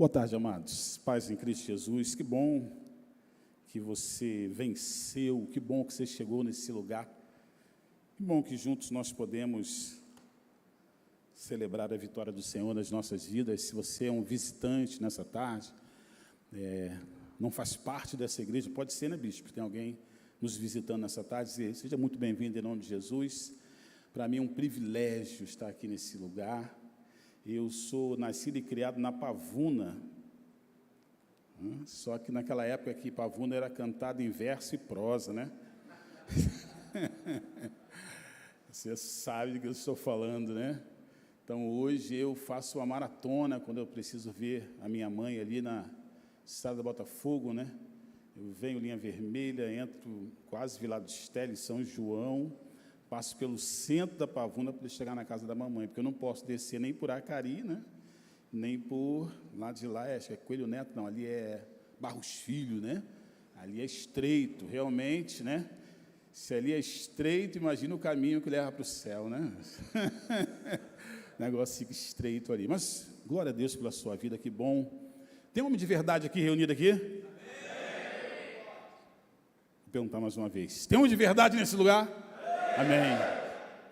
Boa tarde, amados. Paz em Cristo Jesus. Que bom que você venceu, que bom que você chegou nesse lugar. Que bom que juntos nós podemos celebrar a vitória do Senhor nas nossas vidas. Se você é um visitante nessa tarde, não faz parte dessa igreja, pode ser, né, bispo? Tem alguém nos visitando nessa tarde, seja muito bem-vindo em nome de Jesus. Para mim é um privilégio estar aqui nesse lugar. Eu sou nascido e criado na Pavuna, só que naquela época que Pavuna era cantada em verso e prosa, né? Você sabe do que eu estou falando, né? Então, hoje eu faço uma maratona quando eu preciso ver a minha mãe ali na estrada do Botafogo, né? Eu venho linha vermelha, entro quase Vila do Estélio, São João, passo pelo centro da Pavuna para chegar na casa da mamãe, porque eu não posso descer nem por Acari, né? Nem por lá de lá, acho que é Coelho Neto, não, ali é Barros Filho, né? Ali é estreito, realmente, né? Se ali é estreito, imagina o caminho que leva para o céu, né? O negócio fica estreito ali. Mas, glória a Deus pela sua vida, que bom. Tem homem de verdade aqui reunido aqui? Amém. Vou perguntar mais uma vez. Tem homem de verdade nesse lugar? Amém.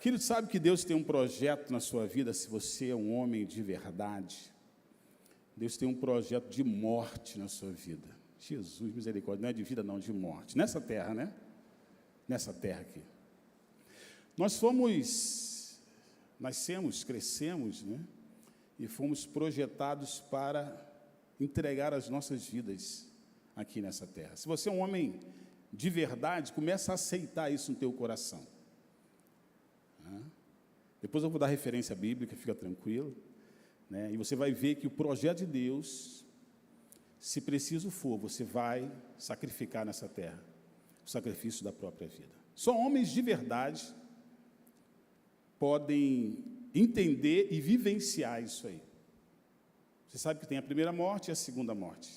Querido, sabe que Deus tem um projeto na sua vida, se você é um homem de verdade. Deus tem um projeto de morte na sua vida. Jesus, misericórdia, não é de vida não, de morte. Nessa terra, né? Nessa terra aqui. Nós nascemos, crescemos, né? E fomos projetados para entregar as nossas vidas aqui nessa terra. Se você é um homem de verdade, começa a aceitar isso no teu coração. Depois eu vou dar referência bíblica, fica tranquilo, né? E você vai ver que o projeto de Deus, se preciso for, você vai sacrificar nessa terra o sacrifício da própria vida. Só homens de verdade podem entender e vivenciar isso aí. Você sabe que tem a primeira morte e a segunda morte.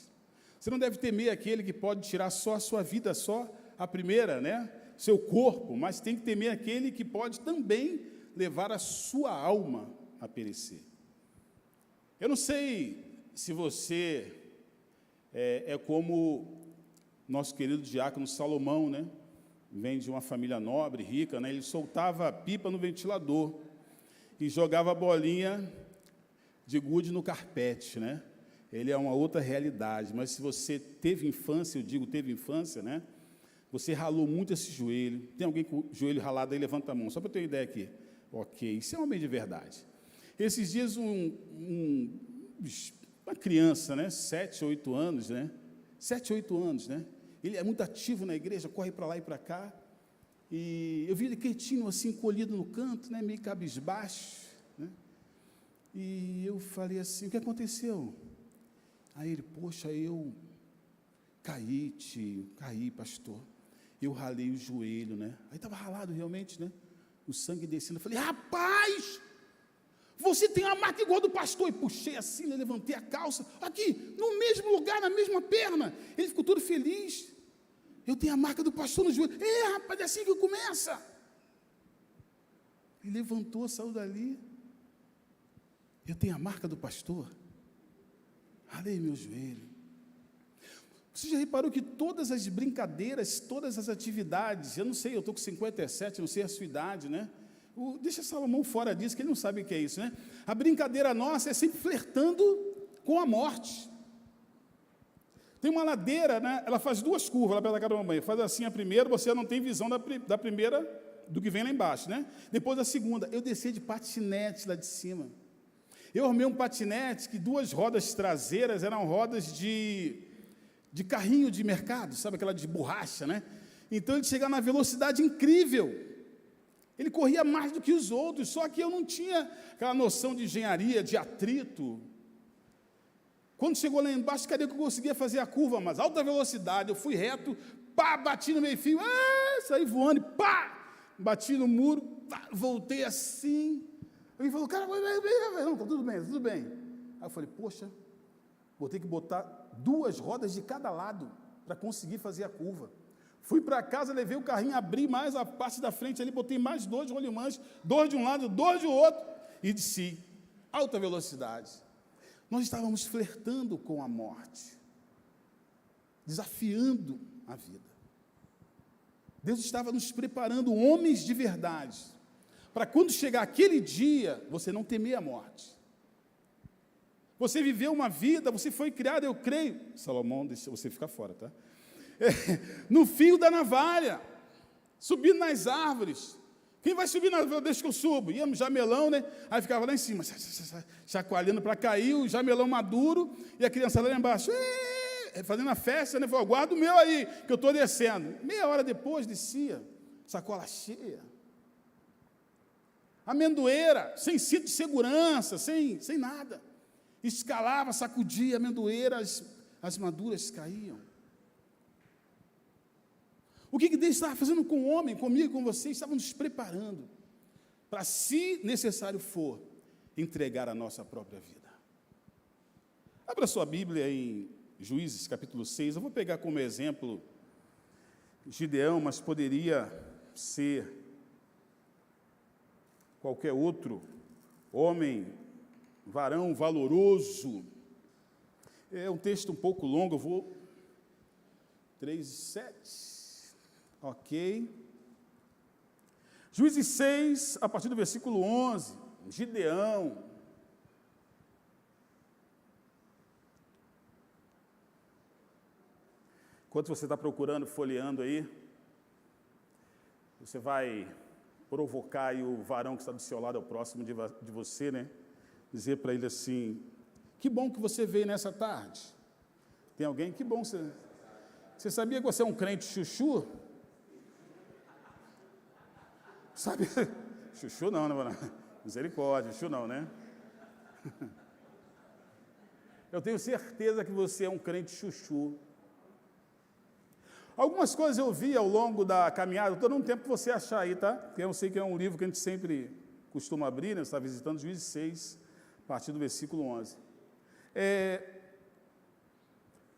Você não deve temer aquele que pode tirar só a sua vida, só a primeira, né? Seu corpo, mas tem que temer aquele que pode também levar a sua alma a perecer. Eu não sei se você é como nosso querido diácono Salomão, né? Vem de uma família nobre, rica, né? Ele soltava a pipa no ventilador e jogava a bolinha de gude no carpete, né? Ele é uma outra realidade, mas se você teve infância, eu digo teve infância, né? Você ralou muito esse joelho. Tem alguém com o joelho ralado aí? Levanta a mão, só para eu ter uma ideia aqui. Ok, isso é um homem de verdade. Esses dias uma criança, né? 7, 8 anos, né? 7, 8 anos, né? Ele é muito ativo na igreja, corre para lá e para cá. E eu vi ele quietinho, assim, encolhido no canto, né? Meio cabisbaixo, né? E eu falei assim, o que aconteceu? Aí ele, poxa, eu caí, tio, pastor. Eu ralei o joelho, né? Aí estava ralado realmente, né? O sangue descendo. Eu falei, rapaz, você tem uma marca igual do pastor. E puxei assim, né? Levantei a calça. Aqui, no mesmo lugar, na mesma perna. Ele ficou todo feliz. Eu tenho a marca do pastor no joelho. Rapaz, é assim que começa. Ele levantou, saiu dali. Eu tenho a marca do pastor. Ralei meu joelho. Você já reparou que todas as brincadeiras, todas as atividades, eu não sei, eu estou com 57, não sei a sua idade, né? Deixa Salomão fora disso, que ele não sabe o que é isso, né? A brincadeira nossa é sempre flertando com a morte. Tem uma ladeira, né? Ela faz 2 curvas lá perto da casa da mamãe. Faz assim a primeira, você não tem visão da primeira, do que vem lá embaixo, né? Depois da segunda, eu desci de patinete lá de cima. Eu arrumei um patinete que 2 rodas traseiras eram rodas de carrinho de mercado, sabe, aquela de borracha, né? Então ele chegava na velocidade incrível. Ele corria mais do que os outros, só que eu não tinha aquela noção de engenharia, de atrito. Quando chegou lá embaixo, cadê que eu conseguia fazer a curva? Mas alta velocidade, eu fui reto, pá, bati no meio-fio, saí voando, pá, bati no muro, pá, voltei assim. Ele falou, cara, não, tá tudo bem, tudo bem. Aí eu falei, poxa, vou ter que botar 2 rodas de cada lado para conseguir fazer a curva. Fui para casa, levei o carrinho, abri mais a parte da frente ali, botei mais 2 rolimãs, 2 de um lado, 2 do outro, e desci. Alta velocidade. nós estávamos flertando com a morte, desafiando a vida. Deus estava nos preparando homens de verdade, para quando chegar aquele dia, você não temer a morte. Você viveu uma vida, você foi criado, eu creio, Salomão, deixa você ficar fora, tá? No fio da navalha, subindo nas árvores. Quem vai subir na árvore? Deixa que eu subo. Íamos jamelão, né? Aí ficava lá em cima, chacoalhando para cair, o jamelão maduro, e a criança lá embaixo, fazendo a festa, né? Falei, guarda o meu aí, que eu estou descendo. Meia hora depois, descia, sacola cheia. Amendoeira, sem cinto de segurança, sem nada. Escalava, sacudia a amendoeira, as maduras caíam. O que Deus estava fazendo com o homem, comigo, com você? Estava nos preparando para, se necessário for, entregar a nossa própria vida. Abra sua Bíblia em Juízes, capítulo 6. Eu vou pegar como exemplo Gideão, mas poderia ser qualquer outro homem, varão valoroso. É um texto um pouco longo, eu vou 3:7. Ok. Juízes 6, a partir do versículo 11, Gideão. Enquanto você está procurando, folheando aí, você vai provocar aí o varão que está do seu lado, ao próximo de você, né? Dizer para ele assim, que bom que você veio nessa tarde. Tem alguém? Que bom. Você sabia que você é um crente chuchu? Sabe? Chuchu não, né? Misericórdia, chuchu não, né? Eu tenho certeza que você é um crente chuchu. Algumas coisas eu vi ao longo da caminhada, estou dando um tempo para você achar aí, tá? Porque eu sei que é um livro que a gente sempre costuma abrir, né? Você está visitando Juízes 6, a partir do versículo 11.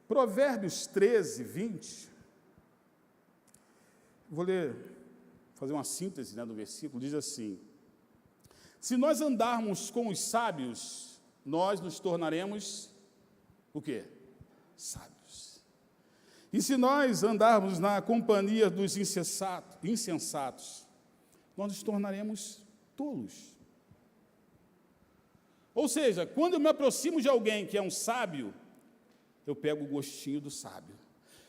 Provérbios 13, 20. Vou ler, fazer uma síntese, né, do versículo, diz assim: se nós andarmos com os sábios, nós nos tornaremos o quê? Sábios. E se nós andarmos na companhia dos insensatos, nós nos tornaremos tolos. Ou seja, quando eu me aproximo de alguém que é um sábio, eu pego o gostinho do sábio.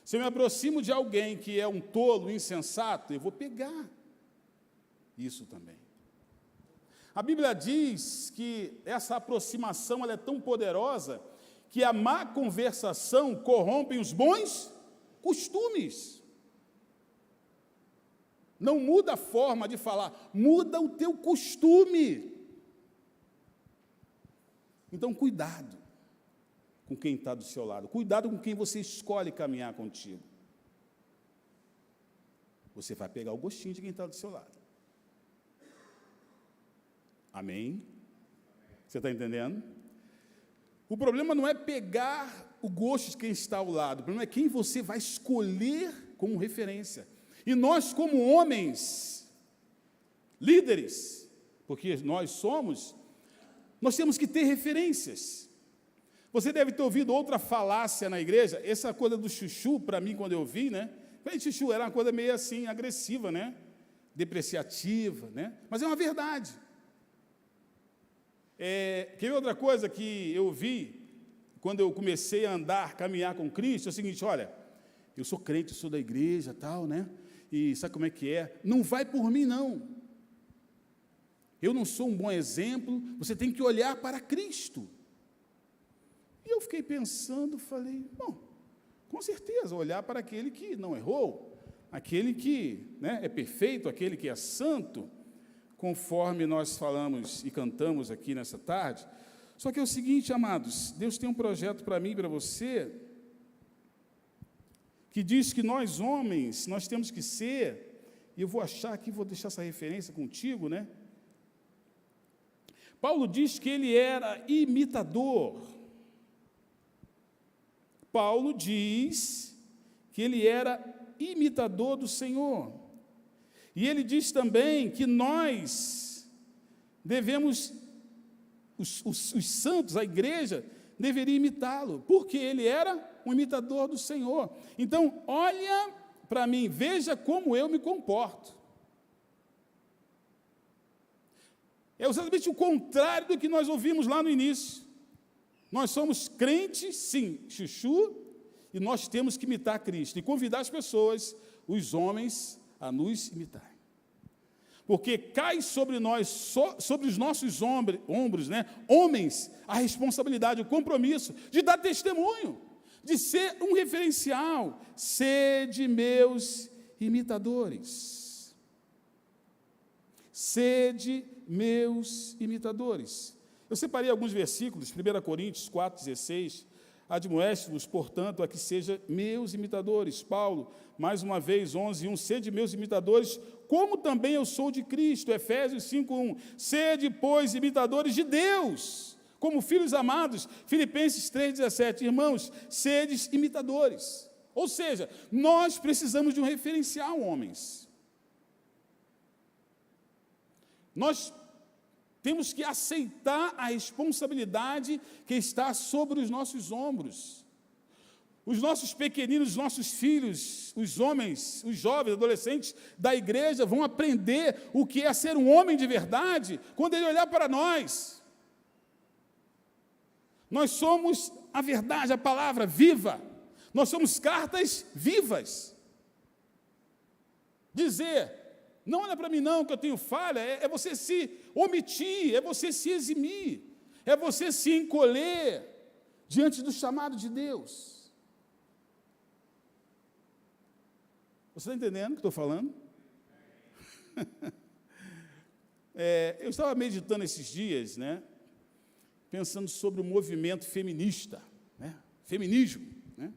Se eu me aproximo de alguém que é um tolo, insensato, eu vou pegar isso também. A Bíblia diz que essa aproximação ela é tão poderosa que a má conversação corrompe os bons costumes. Não muda a forma de falar, muda o teu costume. Então, cuidado com quem está do seu lado, cuidado com quem você escolhe caminhar contigo. Você vai pegar o gostinho de quem está do seu lado. Amém? Você está entendendo? O problema não é pegar o gosto de quem está ao lado, o problema é quem você vai escolher como referência. E nós, como homens, líderes, porque nós somos, nós temos que ter referências. Você deve ter ouvido outra falácia na igreja, essa coisa do chuchu, para mim, quando eu vi, né? Chuchu era uma coisa meio assim, agressiva, né? Depreciativa, né? Mas é uma verdade. Quer ver outra coisa que eu vi, quando eu comecei a andar, caminhar com Cristo, é o seguinte, olha, eu sou crente, eu sou da igreja, tal, né? E sabe como é que é? Não vai por mim, não. Eu não sou um bom exemplo, você tem que olhar para Cristo. E eu fiquei pensando, falei, bom, com certeza, olhar para aquele que não errou, aquele que, né, é perfeito, aquele que é santo, conforme nós falamos e cantamos aqui nessa tarde. Só que é o seguinte, amados, Deus tem um projeto para mim e para você, que diz que nós homens, nós temos que ser, e eu vou achar aqui, vou deixar essa referência contigo, né? Paulo diz que ele era imitador. Paulo diz que ele era imitador do Senhor. E ele diz também que nós devemos, os santos, a igreja, deveria imitá-lo, porque ele era um imitador do Senhor. Então, olha para mim, veja como eu me comporto. É exatamente o contrário do que nós ouvimos lá no início. Nós somos crentes, sim, chuchu, e nós temos que imitar Cristo e convidar as pessoas, os homens, a nos imitarem. Porque cai sobre nós, sobre os nossos ombros, né, homens, a responsabilidade, o compromisso de dar testemunho, de ser um referencial. Sede meus imitadores. Sede meus imitadores. Eu separei alguns versículos, 1 Coríntios 4,16, admoeste-vos, portanto, a que sejam meus imitadores. Paulo, mais uma vez, 11:1, sede meus imitadores, como também eu sou de Cristo. Efésios 5:1, sede, pois, imitadores de Deus, como filhos amados. Filipenses 3,17, irmãos, sedes imitadores. Ou seja, nós precisamos de um referencial, homens. Nós temos que aceitar a responsabilidade que está sobre os nossos ombros. Os nossos pequeninos, os nossos filhos, os homens, os jovens, adolescentes da igreja vão aprender o que é ser um homem de verdade quando ele olhar para nós. Nós somos a verdade, a palavra viva. Nós somos cartas vivas. Dizer, não olha para mim não, que eu tenho falha, é você se omitir, é você se eximir, é você se encolher diante do chamado de Deus. Você está entendendo o que estou falando? Eu estava meditando esses dias, né, pensando sobre o movimento feminista, né, feminismo. Né?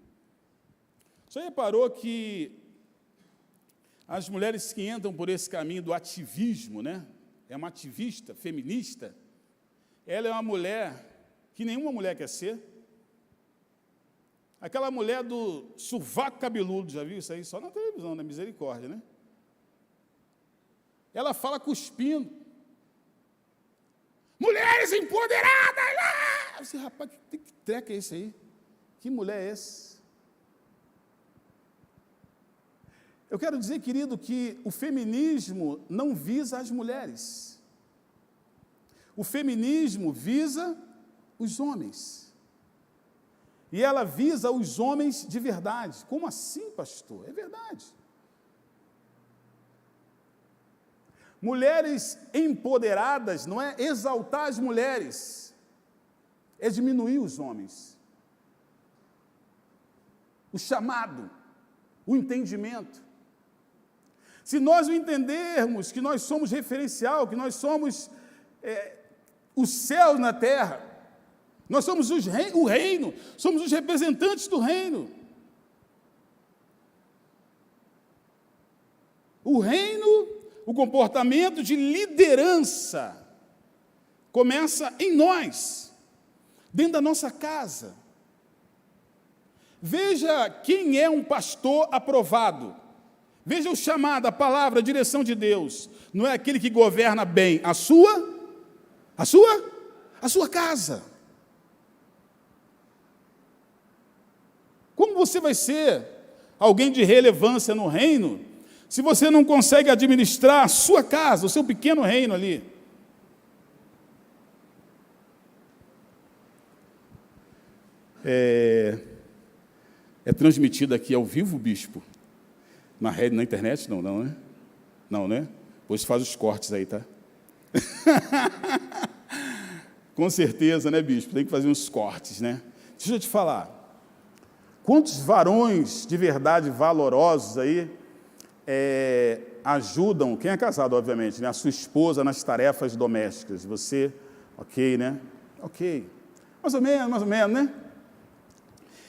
Você reparou que as mulheres que entram por esse caminho do ativismo, né? É uma ativista feminista, ela é uma mulher que nenhuma mulher quer ser. Aquela mulher do sovaco cabeludo, já viu isso aí? Só na televisão, na misericórdia, né? Ela fala cuspindo. Mulheres empoderadas! Ah! Você, rapaz, que treco é esse aí? Que mulher é essa? Eu quero dizer, querido, que o feminismo não visa as mulheres. O feminismo visa os homens. E ela visa os homens de verdade. Como assim, pastor? É verdade. Mulheres empoderadas não é exaltar as mulheres, é diminuir os homens. O chamado, o entendimento. Se nós não entendermos que nós somos referencial, que nós somos os céus na terra, nós somos o reino, somos os representantes do reino. O reino, o comportamento de liderança começa em nós, dentro da nossa casa. Veja quem é um pastor aprovado. Veja o chamado, a palavra, a direção de Deus. Não é aquele que governa bem a sua casa. Como você vai ser alguém de relevância no reino se você não consegue administrar a sua casa, o seu pequeno reino ali? É transmitido aqui ao vivo, bispo? Na rede, na internet? Não, né? Não, né? Depois faz os cortes aí, tá? Com certeza, né, bispo? Tem que fazer uns cortes, né? Deixa eu te falar. Quantos varões de verdade valorosos aí ajudam, quem é casado, obviamente, né, a sua esposa nas tarefas domésticas? Você, ok, né? Ok. Mais ou menos, né?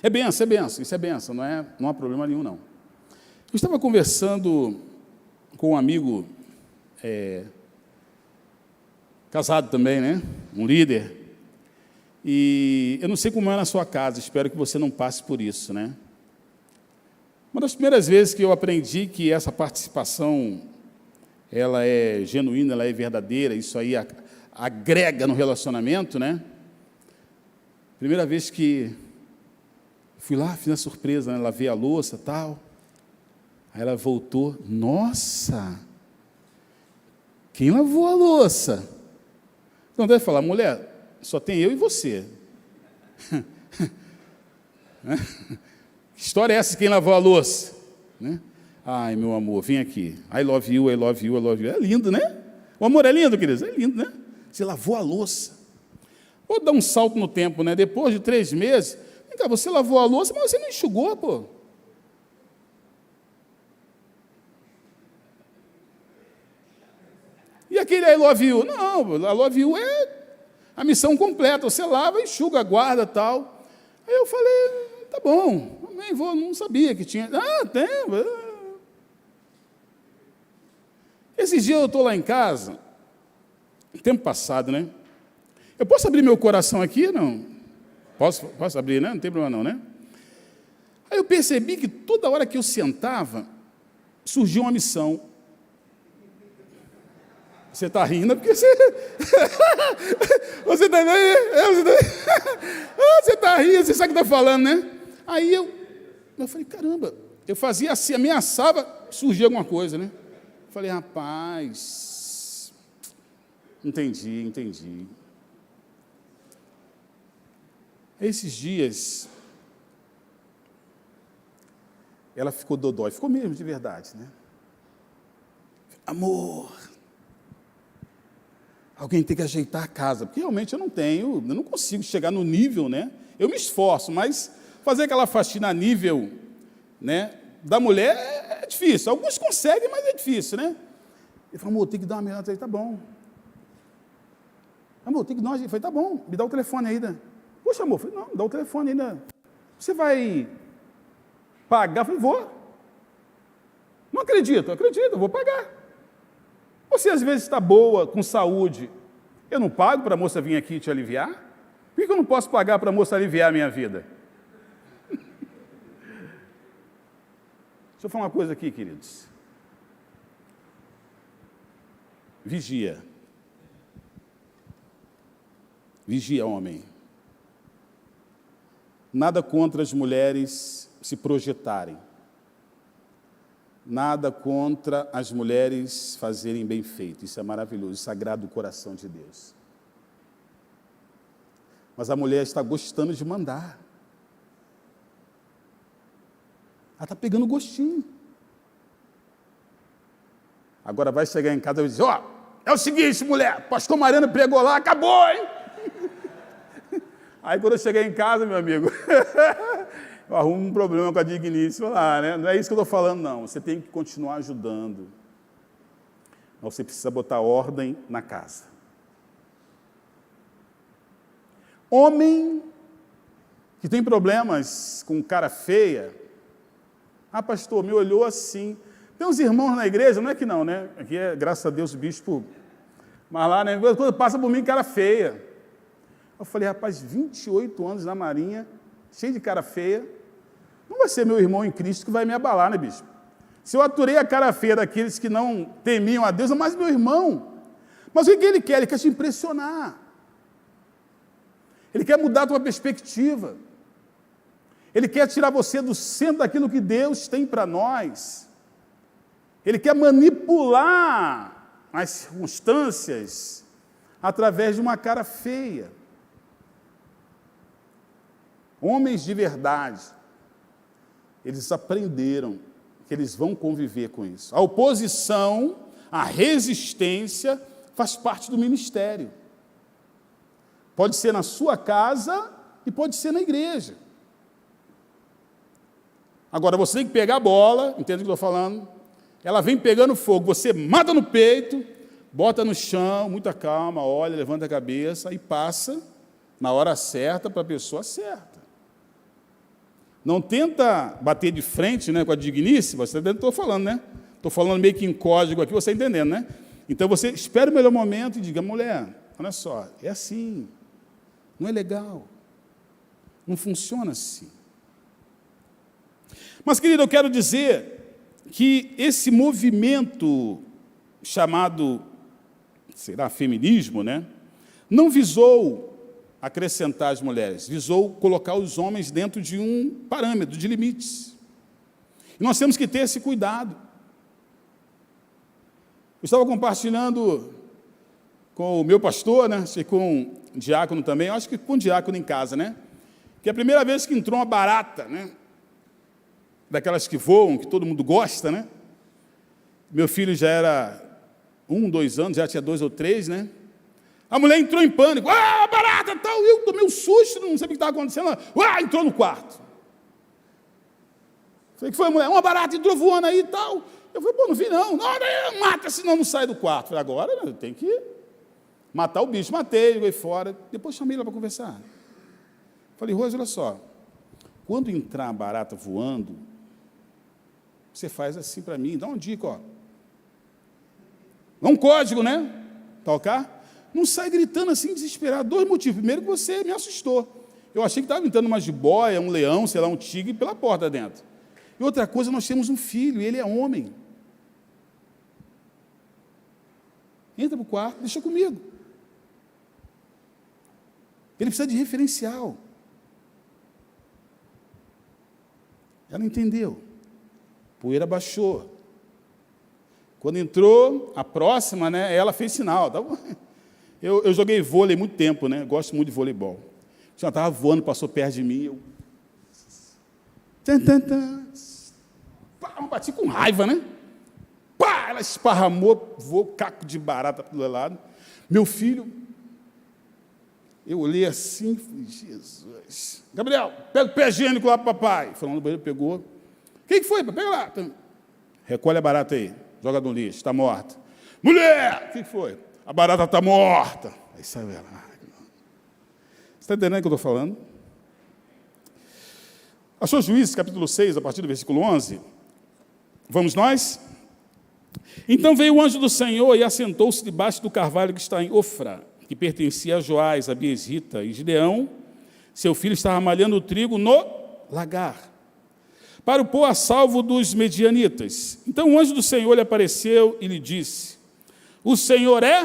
É benção, isso é benção, não há problema nenhum, não. Eu estava conversando com um amigo, casado também, né? Um líder. E eu não sei como é na sua casa, espero que você não passe por isso, né? Uma das primeiras vezes que eu aprendi que essa participação, ela é genuína, ela é verdadeira, isso aí agrega no relacionamento, né? Primeira vez que fui lá, fiz a surpresa, né? Lavei a louça e tal. Aí ela voltou, nossa, quem lavou a louça? Então deve falar, mulher, só tem eu e você. Que história é essa de quem lavou a louça? Né? Ai, meu amor, vem aqui. I love you, I love you, I love you. É lindo, né? O amor é lindo, queridos? É lindo, né? Você lavou a louça. Vou dar um salto no tempo, né? Depois de 3 meses, vem cá, você lavou a louça, mas você não enxugou, pô. E aquele I love you? Não, I love you é a missão completa. Você lava, enxuga, guarda, tal. Aí eu falei, tá bom, nem vou, não sabia que tinha. Ah, tem. Esses dias eu estou lá em casa, tempo passado, né? Eu posso abrir meu coração aqui? Não? Posso abrir, né? Não tem problema não, né? Aí eu percebi que toda hora que eu sentava, surgia uma missão. Você está rindo porque você... Você também... Você está rindo, você sabe o que está falando, né? Aí eu falei, caramba, eu fazia assim, ameaçava, surgia alguma coisa, né? Eu falei, rapaz, entendi. Esses dias, ela ficou dodói, ficou mesmo de verdade, né? Amor, alguém tem que ajeitar a casa, porque realmente eu não consigo chegar no nível, né? Eu me esforço, mas fazer aquela faxina a nível, né, da mulher é difícil. Alguns conseguem, mas é difícil, né? Ele falou, amor, tem que dar uma melhor. Eu falei, tá bom. Amor, tem que dar uma... Eu falei, tá bom, me dá o telefone ainda. Poxa, amor, eu falei, não, me dá o telefone ainda. Você vai pagar? Eu falei, vou. Não acredito, eu vou pagar. Você às vezes está boa, com saúde, eu não pago para a moça vir aqui te aliviar? Por que eu não posso pagar para a moça aliviar a minha vida? Deixa eu falar uma coisa aqui, queridos. Vigia. Vigia, homem. Nada contra as mulheres se projetarem. Nada contra as mulheres fazerem bem feito. Isso é maravilhoso, isso agrada o coração de Deus. Mas a mulher está gostando de mandar. Ela está pegando gostinho. Agora vai chegar em casa e vai dizer, ó, é o seguinte, mulher, pastor Mariano pregou lá, acabou, hein? Aí quando eu cheguei em casa, meu amigo, eu arrumo um problema com a digníssima lá, né? Não é isso que eu estou falando, não. Você tem que continuar ajudando. Mas você precisa botar ordem na casa. Homem que tem problemas com cara feia. Ah, pastor, me olhou assim. Tem uns irmãos na igreja, não é que não, né? Aqui é, graças a Deus, o bispo. Mas lá, né? Quando passa por mim, cara feia. Eu falei, rapaz, 28 anos na Marinha, cheio de cara feia. Não vai ser meu irmão em Cristo que vai me abalar, né, bispo? Se eu aturei a cara feia daqueles que não temiam a Deus, é mais meu irmão. Mas o que ele quer? Ele quer te impressionar. Ele quer mudar a tua perspectiva. Ele quer tirar você do centro daquilo que Deus tem para nós. Ele quer manipular as circunstâncias através de uma cara feia. Homens de verdade, eles aprenderam que eles vão conviver com isso. A oposição, a resistência, faz parte do ministério. Pode ser na sua casa e pode ser na igreja. Agora, você tem que pegar a bola, entende o que eu estou falando? Ela vem pegando fogo, você mata no peito, bota no chão, muita calma, olha, levanta a cabeça e passa na hora certa para a pessoa certa. Não tenta bater de frente, né, com a digníssima, você está entendendo o que eu estou falando, né? Estou falando meio que em código aqui, você está entendendo, né? Então você espera o melhor momento e diga, mulher, olha só, é assim, não é legal, não funciona assim. Mas, querido, eu quero dizer que esse movimento chamado, será, feminismo, né, não visou acrescentar as mulheres, visou colocar os homens dentro de um parâmetro, de limites. E nós temos que ter esse cuidado. Eu estava compartilhando com o meu pastor, né, e com o diácono também, eu acho que com o diácono em casa, né, que a primeira vez que entrou uma barata, né, daquelas que voam, que todo mundo gosta, né, meu filho já era 1, 2 anos, já tinha 2 ou 3, né, a mulher entrou em pânico, barata, tal, eu tomei um susto, não sabia o que estava acontecendo, entrou no quarto. Falei, que foi a mulher? Uma barata entrou voando aí e tal. Eu falei, não vi não. Não, mata, senão não sai do quarto. Falei, agora tem que matar o bicho. Matei, joguei fora. Depois chamei ela para conversar. Falei, Rose, olha só, quando entrar a barata voando, você faz assim para mim, dá uma dica, ó. É um código, né? Tocar. Não sai gritando assim, desesperado. 2 motivos. Primeiro, que você me assustou. Eu achei que estava gritando uma jiboia, um leão, sei lá, um tigre, pela porta dentro. E outra coisa, nós temos um filho, e ele é homem. Entra para o quarto, deixa comigo. Ele precisa de referencial. Ela entendeu. Poeira baixou. Quando entrou, a próxima, né, ela fez sinal. Tá bom? Eu joguei vôlei muito tempo, né? Gosto muito de voleibol. Já estava voando, passou perto de mim. Eu bati com raiva, né? Pá, ela esparramou, voou caco de barata para o lado. Meu filho, eu olhei assim, falei, Jesus. Gabriel, pega o pé higiênico lá para o papai. Falando no banheiro, pegou. O que foi? Pega lá. Recolhe a barata aí, joga no lixo, está morta. Mulher, o que foi? A barata está morta. Aí saiu ela. Você está entendendo o que eu estou falando? Achou Juízes, capítulo 6, a partir do versículo 11? Vamos nós? Então veio o anjo do Senhor e assentou-se debaixo do carvalho que está em Ofra, que pertencia a Joás, a Biesrita, e Gideão, seu filho, estava malhando o trigo no lagar, para o pôr a salvo dos medianitas. Então o anjo do Senhor lhe apareceu e lhe disse, o Senhor é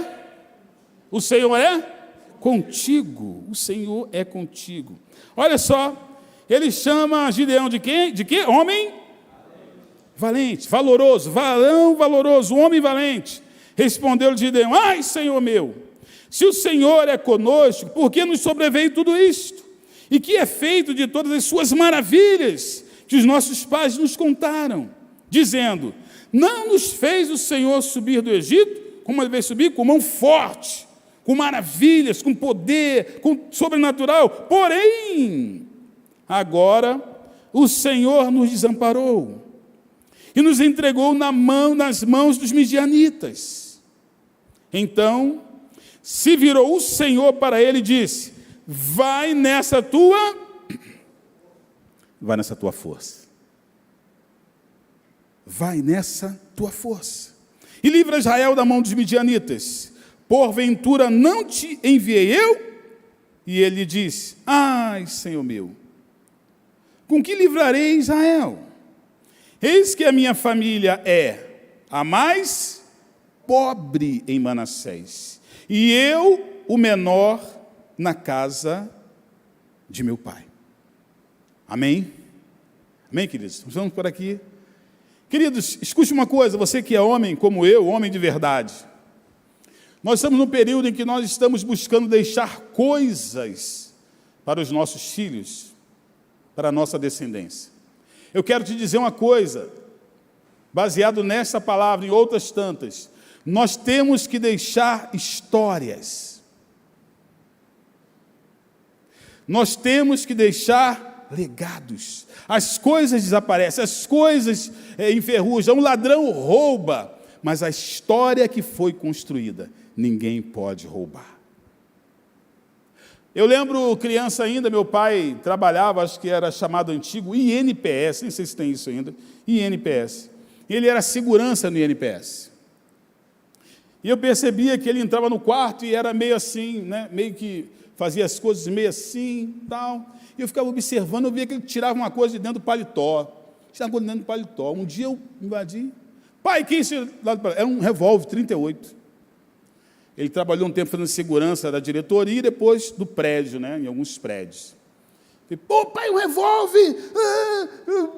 contigo, o Senhor é contigo. Olha só, ele chama Gideão de quem? De quê? Homem valente, valoroso, varão valoroso, homem valente. Respondeu-lhe Gideão, ai, Senhor meu, se o Senhor é conosco, por que nos sobreveio tudo isto? E que é feito de todas as suas maravilhas que os nossos pais nos contaram, dizendo, não nos fez o Senhor subir do Egito, como ele veio subir? Com mão forte, com maravilhas, com poder, com sobrenatural. Porém, agora o Senhor nos desamparou e nos entregou nas mãos dos midianitas. Então, se virou o Senhor para ele e disse, vai nessa tua força. Vai nessa tua força. E livra Israel da mão dos midianitas. Porventura não te enviei eu? E ele disse, ai, Senhor meu, com que livrarei Israel? Eis que a minha família é a mais pobre em Manassés, e eu o menor na casa de meu pai. Amém? Amém, queridos? Vamos por aqui. Queridos, escute uma coisa, você que é homem como eu, homem de verdade. Nós estamos num período em que nós estamos buscando deixar coisas para os nossos filhos, para a nossa descendência. Eu quero te dizer uma coisa, baseado nessa palavra e outras tantas, nós temos que deixar histórias. Nós temos que deixar legados. As coisas desaparecem, as coisas enferrujam, um ladrão rouba, mas a história que foi construída, ninguém pode roubar. Eu lembro, criança ainda, meu pai trabalhava, acho que era chamado antigo INPS, nem sei se tem isso ainda, INPS. Ele era segurança no INPS. E eu percebia que ele entrava no quarto e era meio assim, né, meio que fazia as coisas meio assim, tal. E eu ficava observando, eu via que ele tirava uma coisa de dentro do paletó. Tirava uma coisa de dentro do paletó. Um dia eu invadi. Pai, que isso? Era um revólver 38. Ele trabalhou um tempo fazendo segurança da diretoria e depois do prédio, né, em alguns prédios. Falei, pô, pai, um revólver!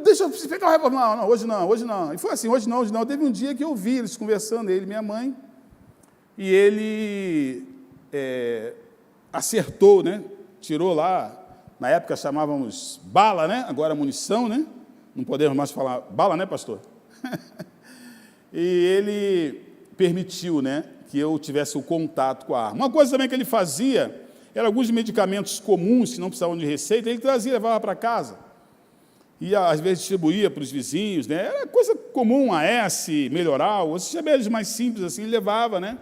Deixa eu pegar o revólver. Não, hoje não. E foi assim, hoje não. Teve um dia que eu vi eles conversando, ele e minha mãe, e ele acertou, né? Tirou lá, na época chamávamos bala, né? Agora munição, né? Não podemos mais falar bala, né, pastor? E ele permitiu, né, que eu tivesse o contato com a arma. Uma coisa também que ele fazia, eram alguns medicamentos comuns, que não precisavam de receita, ele trazia, levava para casa. E, às vezes, distribuía para os vizinhos, né? Era coisa comum, AS, Melhoral, esses remédios mais simples, assim, ele levava, né?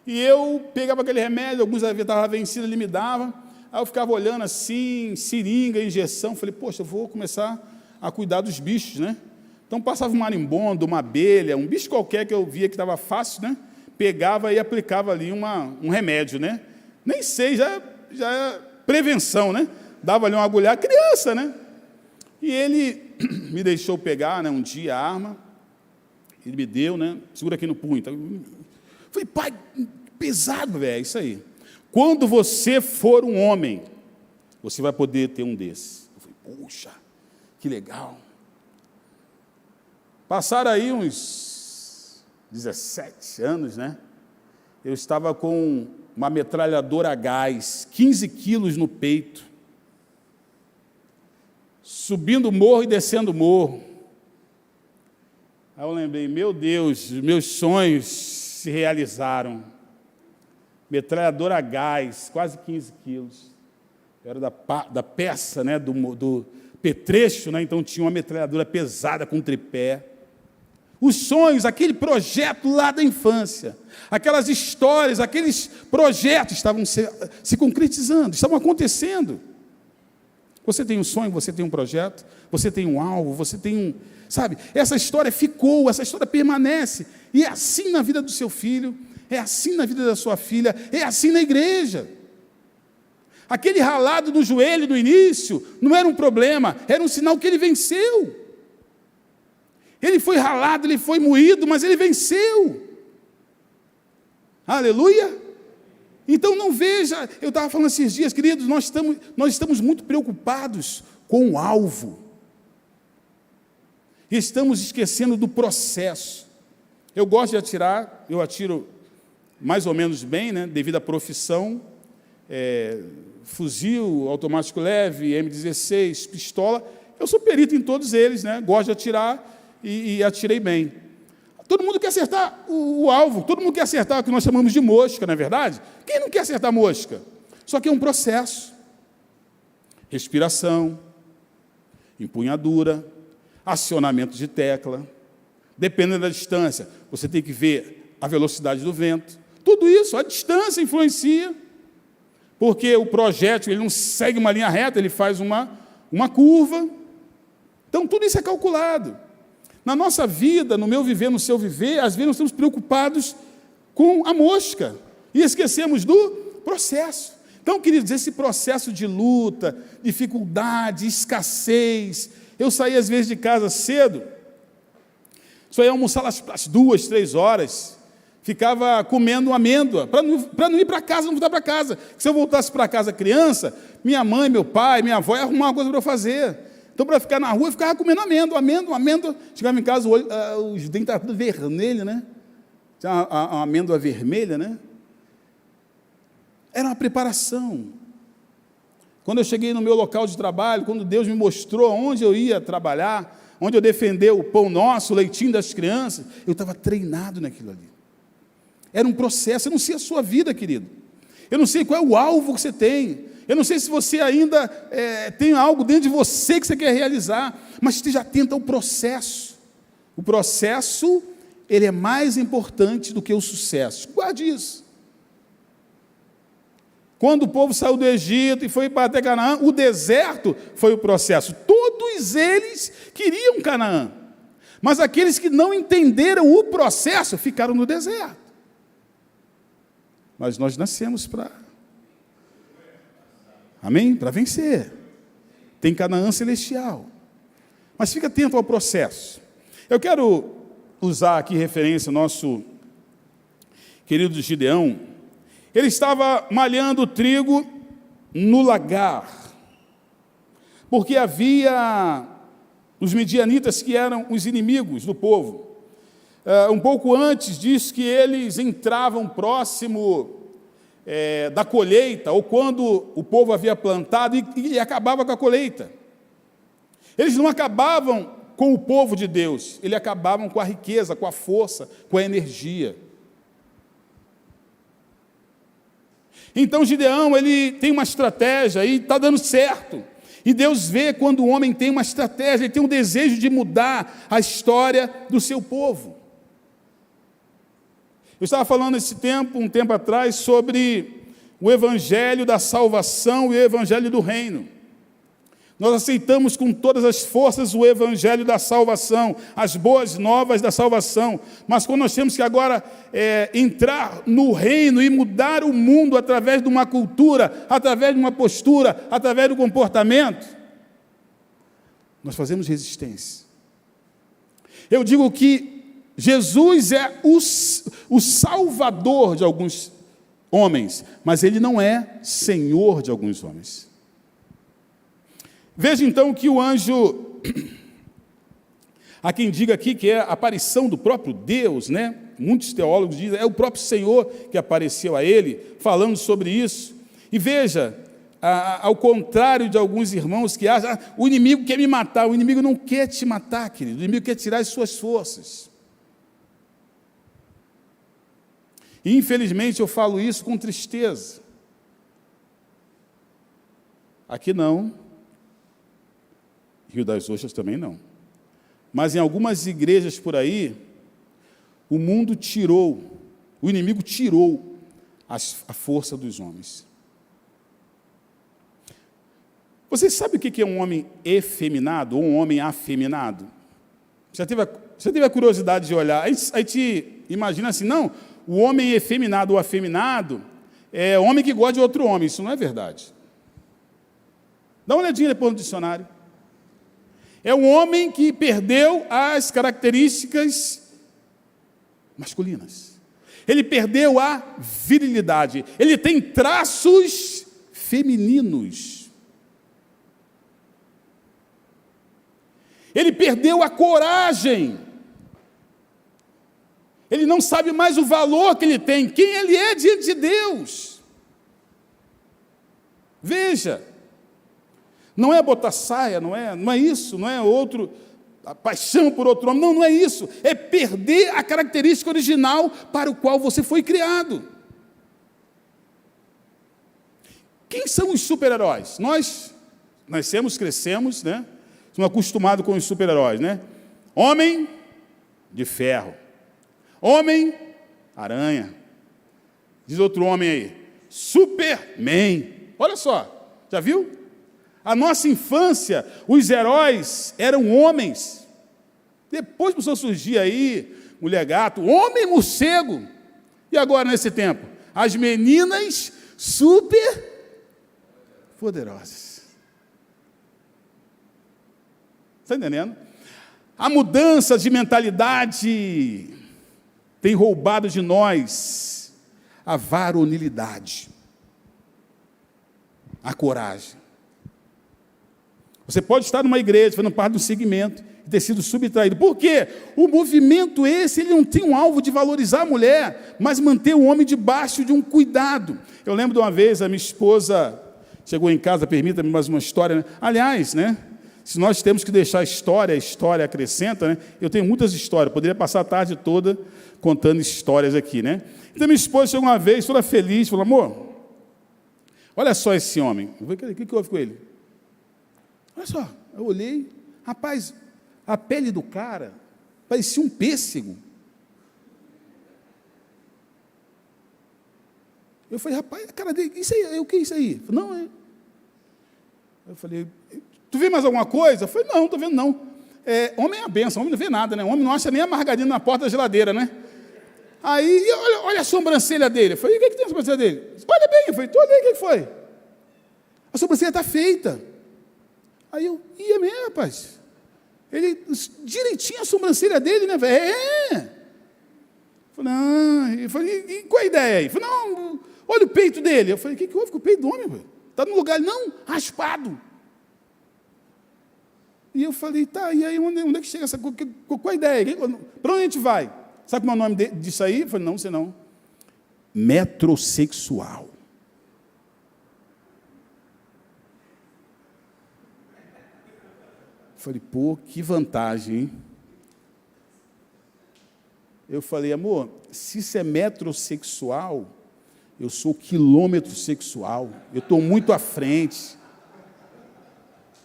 E eu pegava aquele remédio, alguns estavam vencidos, ele me dava, aí eu ficava olhando assim, seringa, injeção, falei, poxa, eu vou começar a cuidar dos bichos, né? Então, passava um marimbondo, uma abelha, um bicho qualquer que eu via que estava fácil, né? Pegava e aplicava ali um remédio, né? Nem sei, já é prevenção, né? Dava ali uma agulhada, criança, né? E ele me deixou pegar, né, um dia a arma, ele me deu, né? Segura aqui no punho. Tá? Falei, pai, pesado, velho, isso aí. Quando você for um homem, você vai poder ter um desses. Eu falei, puxa, que legal. Passaram aí uns 17 anos, né? Eu estava com uma metralhadora a gás, 15 quilos no peito, subindo morro e descendo morro. Aí eu lembrei, meu Deus, meus sonhos se realizaram. Metralhadora a gás, quase 15 quilos. Eu era da peça, né, do petrecho, né, então tinha uma metralhadora pesada com tripé. Os sonhos, aquele projeto lá da infância, aquelas histórias, aqueles projetos estavam se concretizando, estavam acontecendo. Você tem um sonho, você tem um projeto, você tem um alvo, você tem sabe, essa história ficou, essa história permanece, e é assim na vida do seu filho, é assim na vida da sua filha, é assim na igreja. Aquele ralado no joelho no início, não era um problema, era um sinal que ele venceu. Ele foi ralado, ele foi moído, mas ele venceu. Aleluia! Então não veja, eu estava falando esses dias, queridos, nós estamos muito preocupados com o alvo. E estamos esquecendo do processo. Eu gosto de atirar, eu atiro mais ou menos bem, né, devido à profissão, fuzil, automático leve, M16, pistola, eu sou perito em todos eles, né, gosto de atirar e atirei bem. Todo mundo quer acertar o alvo, todo mundo quer acertar o que nós chamamos de mosca, não é verdade? Quem não quer acertar mosca? Só que é um processo. Respiração, empunhadura, acionamento de tecla, dependendo da distância, você tem que ver a velocidade do vento. Tudo isso, a distância influencia, porque o projétil ele não segue uma linha reta, ele faz uma curva. Então, tudo isso é calculado. Na nossa vida, no meu viver, no seu viver, às vezes nós estamos preocupados com a mosca e esquecemos do processo. Então, queridos, esse processo de luta, dificuldade, escassez. Eu saía às vezes de casa cedo, só ia almoçar às 2, 3 horas, ficava comendo amêndoa, para não ir para casa, não voltar para casa. Se eu voltasse para casa criança, minha mãe, meu pai, minha avó ia arrumar uma coisa para eu fazer. Então, para ficar na rua, eu ficava comendo amêndoa. Chegava em casa, os dentes estavam tudo vermelhos, né? Tinha uma amêndoa vermelha, né? Era uma preparação. Quando eu cheguei no meu local de trabalho, quando Deus me mostrou onde eu ia trabalhar, onde eu defender o pão nosso, o leitinho das crianças, eu estava treinado naquilo ali. Era um processo. Eu não sei a sua vida, querido. Eu não sei qual é o alvo que você tem. Eu não sei se você ainda tem algo dentro de você que você quer realizar, mas esteja atento ao processo. O processo, ele é mais importante do que o sucesso. Guarde isso. Quando o povo saiu do Egito e foi para até Canaã, o deserto foi o processo. Todos eles queriam Canaã, mas aqueles que não entenderam o processo ficaram no deserto. Mas nós nascemos para... Amém? Para vencer. Tem Canaã celestial. Mas fica atento ao processo. Eu quero usar aqui referência ao nosso querido Gideão, ele estava malhando trigo no lagar, porque havia os midianitas que eram os inimigos do povo. Um pouco antes diz que eles entravam próximo da colheita, ou quando o povo havia plantado e acabava com a colheita. Eles não acabavam com o povo de Deus, eles acabavam com a riqueza, com a força, com a energia. Então Gideão, ele tem uma estratégia e está dando certo. E Deus vê quando o homem tem uma estratégia, ele tem um desejo de mudar a história do seu povo. Eu estava falando um tempo atrás, sobre o evangelho da salvação e o evangelho do reino. Nós aceitamos com todas as forças o evangelho da salvação, as boas novas da salvação, mas quando nós temos que agora entrar no reino e mudar o mundo através de uma cultura, através de uma postura, através do comportamento, nós fazemos resistência. Eu digo que Jesus é o salvador de alguns homens, mas ele não é senhor de alguns homens. Veja então que o anjo, há quem diga aqui que é a aparição do próprio Deus, né? Muitos teólogos dizem, é o próprio Senhor que apareceu a ele, falando sobre isso. E veja, ao contrário de alguns irmãos que acham, o inimigo quer me matar, o inimigo não quer te matar, querido, o inimigo quer tirar as suas forças. E infelizmente eu falo isso com tristeza. Aqui não. Rio das Ostras também não. Mas em algumas igrejas por aí, o mundo tirou, o inimigo tirou a força dos homens. Você sabe o que é um homem efeminado ou um homem afeminado? Você teve a curiosidade de olhar, aí te imagina assim, não, o homem efeminado ou afeminado é homem que gosta de outro homem, isso não é verdade. Dá uma olhadinha depois no dicionário. É um homem que perdeu as características masculinas. Ele perdeu a virilidade. Ele tem traços femininos. Ele perdeu a coragem. Ele não sabe mais o valor que ele tem, quem ele é diante de Deus. Veja. Não é botar saia, não é isso, não é a paixão por outro homem, não é isso, é perder a característica original para o qual você foi criado. Quem são os super-heróis? Nós nascemos, crescemos, né? Estamos acostumados com os super-heróis, né? Homem de ferro, homem aranha, diz outro homem aí, Superman, olha só, já viu? A nossa infância, os heróis eram homens. Depois começou a surgir aí, mulher gato, homem morcego. E agora, nesse tempo? As meninas super poderosas. Está entendendo? A mudança de mentalidade tem roubado de nós a varonilidade, a coragem. Você pode estar numa igreja, fazendo parte de um segmento, e ter sido subtraído. Por quê? O movimento ele não tem um alvo de valorizar a mulher, mas manter o homem debaixo de um cuidado. Eu lembro de uma vez, a minha esposa chegou em casa, permita-me mais uma história, né? Aliás, né? Se nós temos que deixar a história acrescenta, né? Eu tenho muitas histórias, poderia passar a tarde toda contando histórias aqui, né? Então minha esposa chegou uma vez, toda feliz, falou, amor, olha só esse homem. Eu falei, o que houve com ele? Olha só, eu olhei, rapaz, a pele do cara parecia um pêssego. Eu falei, rapaz, a cara dele, isso aí, o que é isso aí? Não, é. Eu falei, tu vê mais alguma coisa? Eu falei, não, estou vendo não. Homem é a benção, homem não vê nada, né? Homem não acha nem a margarina na porta da geladeira, né? Aí, olha a sobrancelha dele. Eu falei, o que tem a sobrancelha dele? Olha bem, eu falei, olha aí, o que foi? A sobrancelha está feita. Aí eu, é mesmo, rapaz. Ele, direitinho a sobrancelha dele, né, velho? Eu falei, e qual é a ideia aí? Eu falei, não, Olha o peito dele. Eu falei, o que houve com o peito do homem? Está no lugar, não, raspado. E eu falei, tá, e aí onde é que chega essa coisa? Qual a ideia? Para onde a gente vai? Sabe qual é o nome disso aí? Eu falei, não, você não. Metrosexual. Eu falei, pô, que vantagem, hein? Eu falei, amor, se isso é metrosexual, eu sou quilômetro sexual, eu estou muito à frente.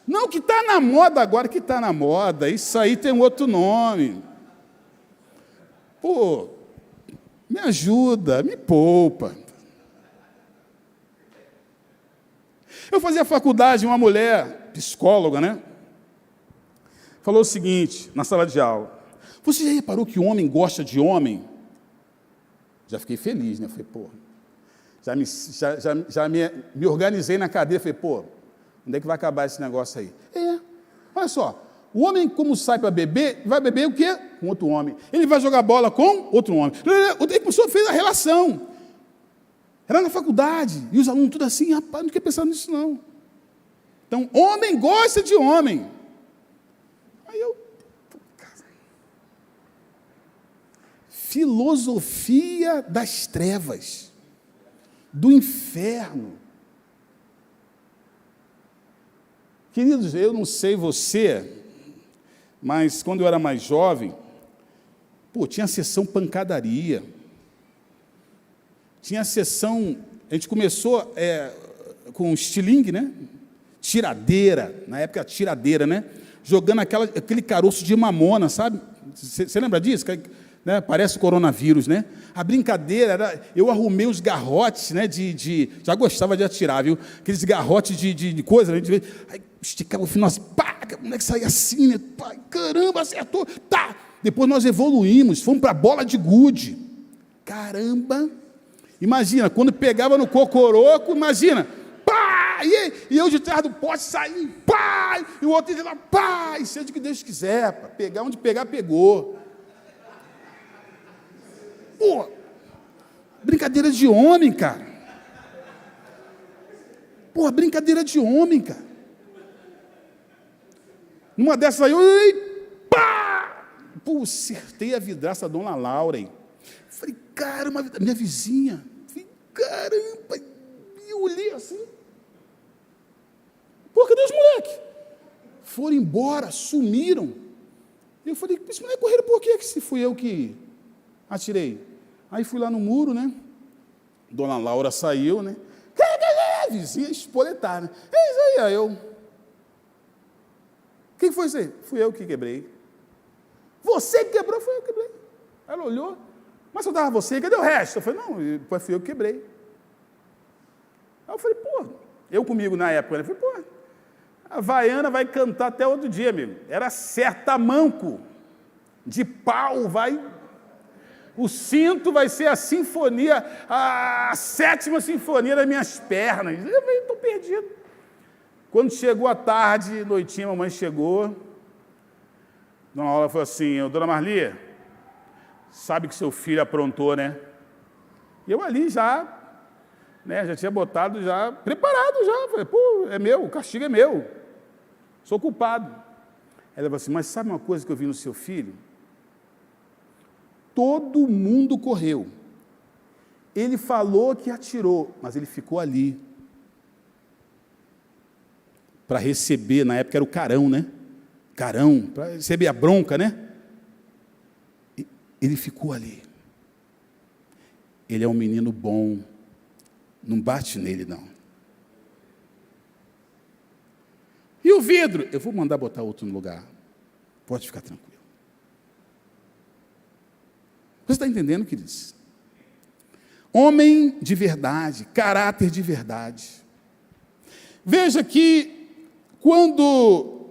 Não, que está na moda agora, que está na moda, isso aí tem um outro nome. Pô, me ajuda, me poupa. Eu fazia faculdade, uma mulher, psicóloga, né? Falou o seguinte, na sala de aula, você já reparou que homem gosta de homem? Já fiquei feliz, né? Falei, pô, já me organizei na cadeira, falei, pô, onde é que vai acabar esse negócio aí? Olha só, o homem, como sai para beber, vai beber o quê? Com outro homem. Ele vai jogar bola com outro homem. A pessoa fez a relação. Era na faculdade, e os alunos tudo assim, rapaz, não quer pensar nisso não. Então, homem gosta de homem. Aí eu... Filosofia das trevas, do inferno. Queridos, eu não sei você, mas quando eu era mais jovem, tinha a sessão pancadaria, tinha a sessão, a gente começou com estilingue, né? Tiradeira, na época tiradeira, né? Jogando aquele caroço de mamona, sabe? Você lembra disso? Né? Parece o coronavírus, né? A brincadeira era, eu arrumei os garrotes, né? Já gostava de atirar, viu? Aqueles garrotes de coisa, né? Aí esticava o final assim, pá, o moleque saía assim, né? Pá, caramba, acertou, tá! Depois nós evoluímos, fomos para a bola de gude. Caramba! Imagina, quando pegava no cocoroco, imagina, pá! E eu de trás do poste saí, pá! E o outro de lá, pá! E seja o que Deus quiser, pá. Pegar onde pegar, pegou. Pô, brincadeira de homem, cara. Pô, brincadeira de homem, cara. Numa dessas aí, pá! Pô, acertei a vidraça da dona Laura aí. Falei, caramba, minha vizinha. Falei, caramba. E eu olhei assim. Pô, cadê os moleques? Foram embora, sumiram. Eu falei, esse moleque correram por quê? Que se fui eu que atirei. Aí fui lá no muro, né? Dona Laura saiu, né? Vizinha espoletar, né? É isso aí, eu. Quem foi você? Fui eu que quebrei. Você que quebrou? Foi eu que quebrei. Ela olhou. Mas eu dava você, cadê o resto? Eu falei, não, fui eu que quebrei. Aí eu falei, pô, eu comigo na época, né? Eu falei, pô, a Havaiana vai cantar até outro dia, amigo. Era certo, tamanco, de pau, o cinto vai ser a sinfonia, a 7ª sinfonia das minhas pernas. Eu falei, estou perdido. Quando chegou a tarde, noitinha, a mamãe chegou. Dona Laura falou assim, dona Marli, sabe que seu filho aprontou, né? E eu ali já, né, já tinha botado, já preparado já. Falei, pô, é meu, o castigo é meu. Sou culpado. Ela falou assim, mas sabe uma coisa que eu vi no seu filho? Todo mundo correu. Ele falou que atirou, mas ele ficou ali. Para receber, na época era o carão, né? Carão, para receber a bronca, né? Ele ficou ali. Ele é um menino bom. Não bate nele, não. E o vidro? Eu vou mandar botar outro no lugar. Pode ficar tranquilo. Você está entendendo, queridos? Homem de verdade, caráter de verdade. Veja que quando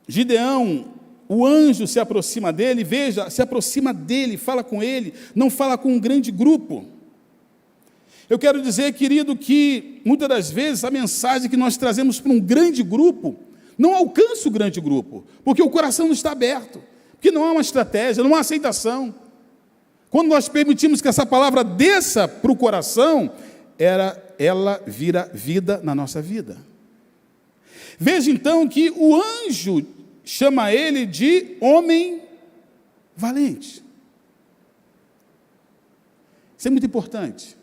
Gideão, o anjo se aproxima dele, veja, se aproxima dele, fala com ele, não fala com um grande grupo. Eu quero dizer, querido, que muitas das vezes a mensagem que nós trazemos para um grande grupo não alcança o grande grupo, porque o coração não está aberto. Que não há uma estratégia, não há aceitação. Quando nós permitimos que essa palavra desça para o coração, ela vira vida na nossa vida. Veja então que o anjo chama ele de homem valente. Isso é muito importante.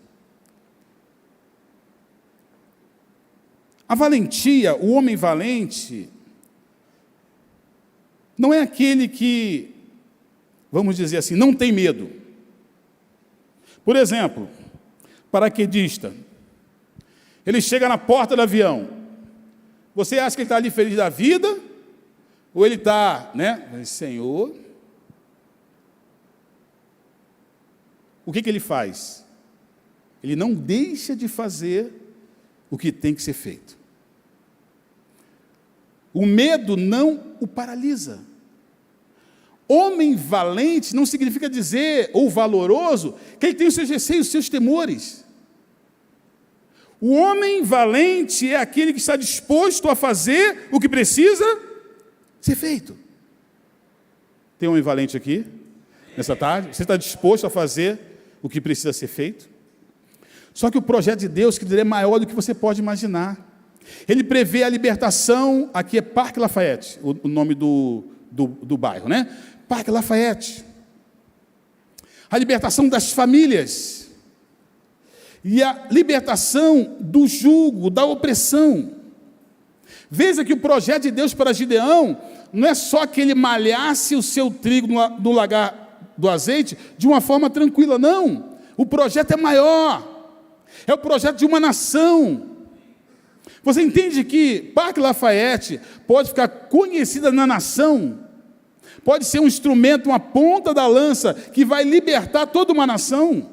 A valentia, o homem valente, não é aquele que, vamos dizer assim, não tem medo. Por exemplo, paraquedista, ele chega na porta do avião. Você acha que ele está ali feliz da vida? Ou ele está, Senhor, o que ele faz? Ele não deixa de fazer o que tem que ser feito. O medo não o paralisa. Homem valente não significa dizer, ou valoroso, que ele tem os seus receios, os seus temores. O homem valente é aquele que está disposto a fazer o que precisa ser feito. Tem um homem valente aqui, nessa tarde? Você está disposto a fazer o que precisa ser feito? Só que o projeto de Deus, querido, é maior do que você pode imaginar. Ele prevê a libertação, aqui é Parque Lafayette, o nome do bairro, Parque Lafayette. A libertação das famílias. E a libertação do jugo, da opressão. Veja que o projeto de Deus para Gideão não é só que ele malhasse o seu trigo no lagar do azeite de uma forma tranquila, não. O projeto é maior. É o projeto de uma nação. Você entende que Parque Lafayette pode ficar conhecida na nação? Pode ser um instrumento, uma ponta da lança que vai libertar toda uma nação?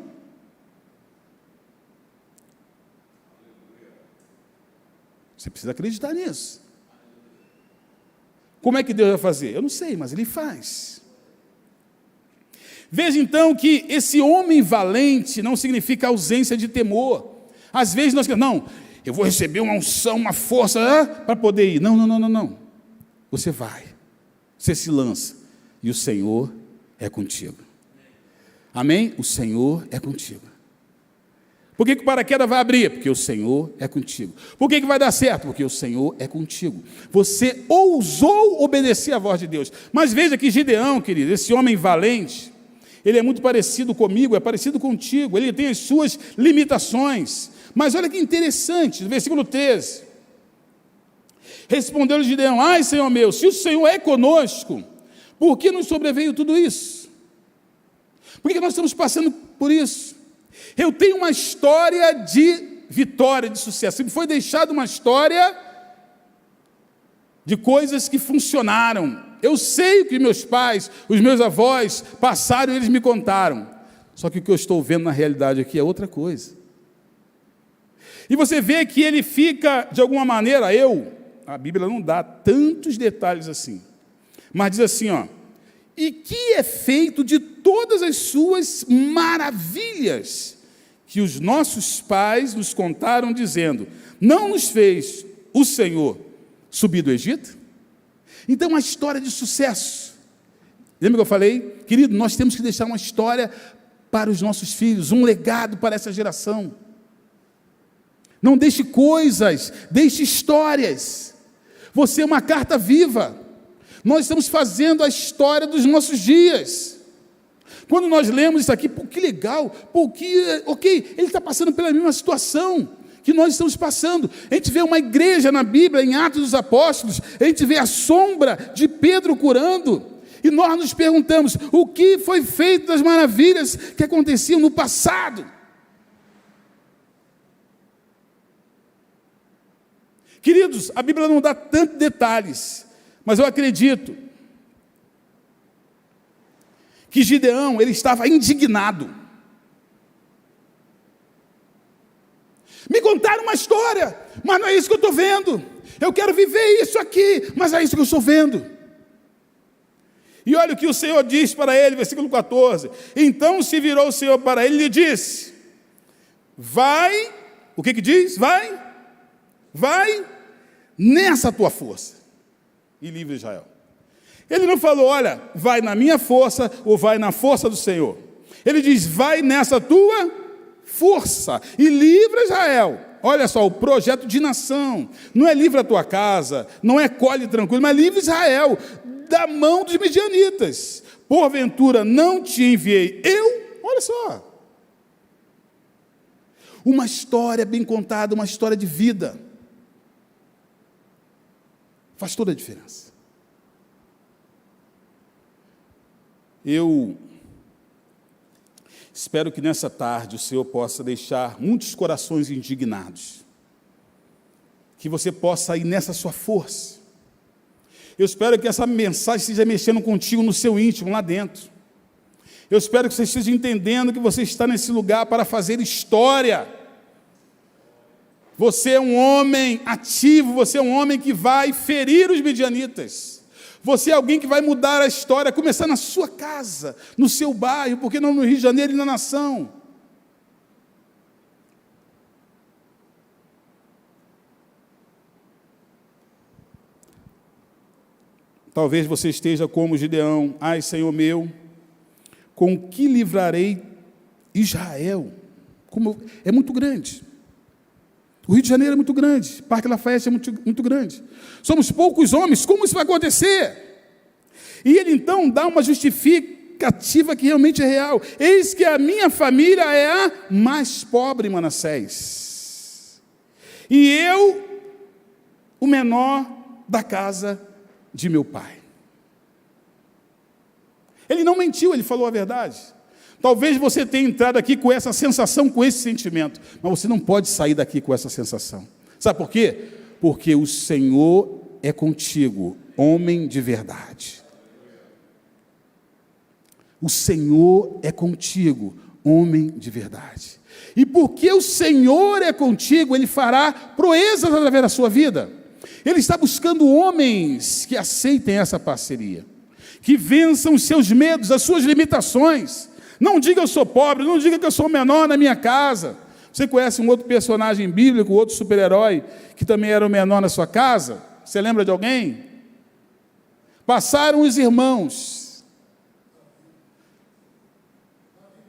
Você precisa acreditar nisso. Como é que Deus vai fazer? Eu não sei, mas Ele faz. Veja então que esse homem valente não significa ausência de temor. Às vezes nós queremos, não, eu vou receber uma unção, uma força para poder ir. Não. Você vai, você se lança e o Senhor é contigo. Amém? O Senhor é contigo. Por que o paraquedas vai abrir? Porque o Senhor é contigo. Por que vai dar certo? Porque o Senhor é contigo. Você ousou obedecer à voz de Deus. Mas veja que Gideão, querido, esse homem valente, ele é muito parecido comigo, é parecido contigo, ele tem as suas limitações. Mas olha que interessante, no versículo 13. Respondeu-lhe Gideão: ai, Senhor meu, se o Senhor é conosco, por que nos sobreveio tudo isso? Por que nós estamos passando por isso? Eu tenho uma história de vitória, de sucesso. Me foi deixada uma história de coisas que funcionaram. Eu sei o que meus pais, os meus avós passaram e eles me contaram. Só que o que eu estou vendo na realidade aqui é outra coisa. E você vê que ele fica, de alguma maneira, a Bíblia não dá tantos detalhes assim, mas diz assim, e que é feito de todas as suas maravilhas que os nossos pais nos contaram, dizendo: não nos fez o Senhor subir do Egito? Então, uma história de sucesso. Lembra que eu falei? Querido, nós temos que deixar uma história para os nossos filhos, um legado para essa geração. Não deixe coisas, deixe histórias. Você é uma carta viva. Nós estamos fazendo a história dos nossos dias. Quando nós lemos isso aqui, que legal, ok, ele está passando pela mesma situação que nós estamos passando. A gente vê uma igreja na Bíblia, em Atos dos Apóstolos, a gente vê a sombra de Pedro curando, e nós nos perguntamos, o que foi feito das maravilhas que aconteciam no passado? Queridos, a Bíblia não dá tantos detalhes, mas eu acredito que Gideão, ele estava indignado. Me contaram uma história, mas não é isso que eu estou vendo. Eu quero viver isso aqui, mas é isso que eu estou vendo. E olha o que o Senhor diz para ele, versículo 14. Então se virou o Senhor para ele e lhe disse: vai, o que diz? Vai nessa tua força e livre Israel. Ele não falou, olha, vai na minha força ou vai na força do Senhor. Ele diz: vai nessa tua força e livra Israel. Olha só, o projeto de nação, não é livra a tua casa, não é colhe tranquilo, mas livra Israel da mão dos midianitas. Porventura não te enviei eu? Olha só, uma história bem contada, uma história de vida, faz toda a diferença. Eu espero que nessa tarde o Senhor possa deixar muitos corações indignados, que você possa ir nessa sua força. Eu espero que essa mensagem esteja mexendo contigo no seu íntimo, lá dentro. Eu espero que você esteja entendendo que você está nesse lugar para fazer história. Você é um homem ativo, você é um homem que vai ferir os midianitas. Você é alguém que vai mudar a história, começar na sua casa, no seu bairro, porque não no Rio de Janeiro e na nação. Talvez você esteja como Gideão: ai, Senhor meu, com que livrarei Israel? É muito grande. O Rio de Janeiro é muito grande, Parque Lafayette é muito grande. Somos poucos homens, como isso vai acontecer? E ele então dá uma justificativa que realmente é real. Eis que a minha família é a mais pobre em Manassés. E eu, o menor da casa de meu pai. Ele não mentiu, ele falou a verdade. Talvez você tenha entrado aqui com essa sensação, com esse sentimento, mas você não pode sair daqui com essa sensação. Sabe por quê? Porque o Senhor é contigo, homem de verdade. O Senhor é contigo, homem de verdade. E porque o Senhor é contigo, Ele fará proezas através da sua vida. Ele está buscando homens que aceitem essa parceria, que vençam os seus medos, as suas limitações. Não diga eu sou pobre, não diga que eu sou o menor na minha casa. Você conhece um outro personagem bíblico, outro super-herói, que também era o menor na sua casa? Você lembra de alguém? Passaram os irmãos.